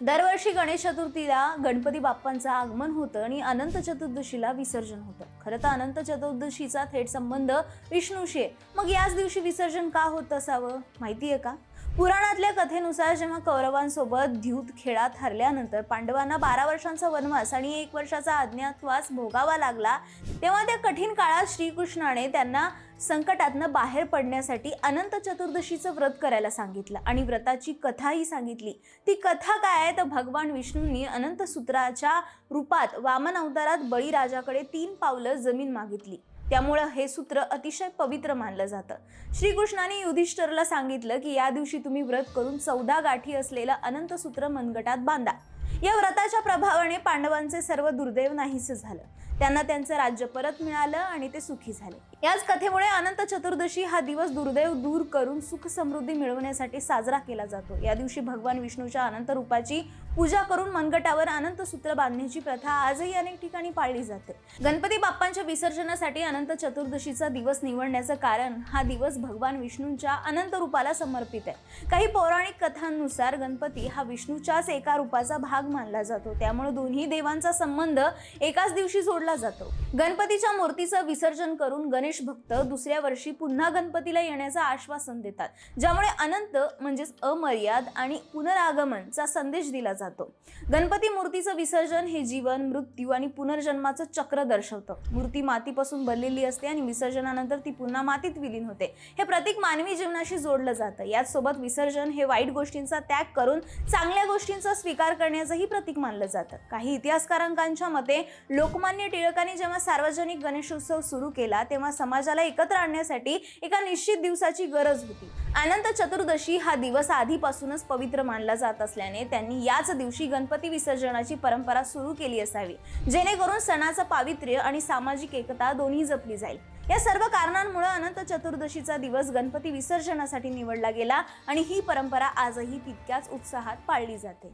दरवर्षी गणेश चतुर्थीला गणपती बाप्पांचं आगमन होतं आणि अनंत चतुर्दशीला विसर्जन होतं। खरं तर अनंत चतुर्दशीचा थेट संबंध विष्णूशी आहे। मग याच दिवशी विसर्जन का होत असावं माहितीये का? पुराणातल्या कथेनुसार जेव्हा कौरवांसोबत द्यूत खेळात हरल्यानंतर पांडवांना 12 वर्षांचा वनवास आणि 1 वर्षाचा अज्ञातवास भोगावा लागला, तेव्हा त्या कठीण काळात श्रीकृष्णाने त्यांना संकटातनं बाहेर पडण्यासाठी अनंत चतुर्दशीचं व्रत करायला सांगितलं आणि व्रताची कथाही सांगितली। ती कथा काय आहे तर भगवान विष्णूंनी अनंत सूत्राच्या रूपात वामन अवतारात बळीराजाकडे 3 पावलं जमीन मागितली। त्यामुळे हे सूत्र अतिशय पवित्र मानलं जातं। श्रीकृष्णाने युधिष्ठिरला सांगितलं की या दिवशी तुम्ही व्रत करून 14 गाठी असलेलं अनंत सूत्र मनगटात बांधा। या व्रताच्या प्रभावाने पांडवांचे सर्व दुर्दैव नाहीसे झालं, त्यांना त्यांचं राज्य परत मिळालं आणि ते सुखी झाले। याच कथेमुळे अनंत चतुर्दशी हा दिवस दुर्दैव दूर करून सुख समृद्धी मिळवण्यासाठी साजरा केला जातो। या दिवशी भगवान विष्णूच्या अनंत रूपाची पूजा करून मनगटावर अनंत सूत्र बांधण्याची प्रथा आजही अनेक ठिकाणी पाळली जाते। गणपती बाप्पांच्या विसर्जनासाठी अनंत चतुर्दशीचा दिवस निवडण्याचं कारण हा दिवस भगवान विष्णूंच्या अनंत रूपाला समर्पित आहे। काही पौराणिक कथांनुसार गणपती हा विष्णूच्याच एका रूपाचा भाग मानला जातो, त्यामुळे दोन्ही देवांचा संबंध एकाच दिवशी जोडला जातो। गणपतीच्या मूर्तीचं विसर्जन करून गणेश भक्त दुसऱ्या वर्षी पुन्हा गणपतीला येण्याचं आश्वासन देतात, ज्यामुळे अनंत म्हणजेच अमर्याद आणि पुनरागमनचा संदेश दिला जातो। गणपती मूर्तीचं विसर्जन हे जीवन, मृत्यू आणि पुनर्जन्माचं चक्र दर्शवतं। मूर्ती मातीपासून बनलेली असते आणि विसर्जनानंतर ती पुन्हा मातीत विलीन होते। हे प्रतीक मानवी जीवनाशी जोडलं जातं। याच सोबत विसर्जन हे वाईट गोष्टींचा त्याग करून चांगल्या गोष्टींचा स्वीकार करण्याचंही प्रतीक मानलं जातं। काही इतिहासकारांच्या मते लोकमान्य टिळकांनी जेव्हा सार्वजनिक गणेशोत्सव सुरू केला तेव्हा समाजाला एकत्र आणण्यासाठी एका निश्चित दिवसाची गरज होती। अनंत चतुर्दशी हा दिवस आधीपासूनच पवित्र मानला जात असल्याने त्यांनी याच दिवशी गणपती विसर्जनाची परंपरा सुरू केली असावी, जेणेकरून सणाचं पावित्र्य आणि सामाजिक एकता दोन्ही जपली जाईल। या सर्व कारणांमुळे अनंत चतुर्दशीचा दिवस गणपती विसर्जनासाठी निवडला गेला आणि ही परंपरा आजही तितक्याच उत्साहात पाळली जाते।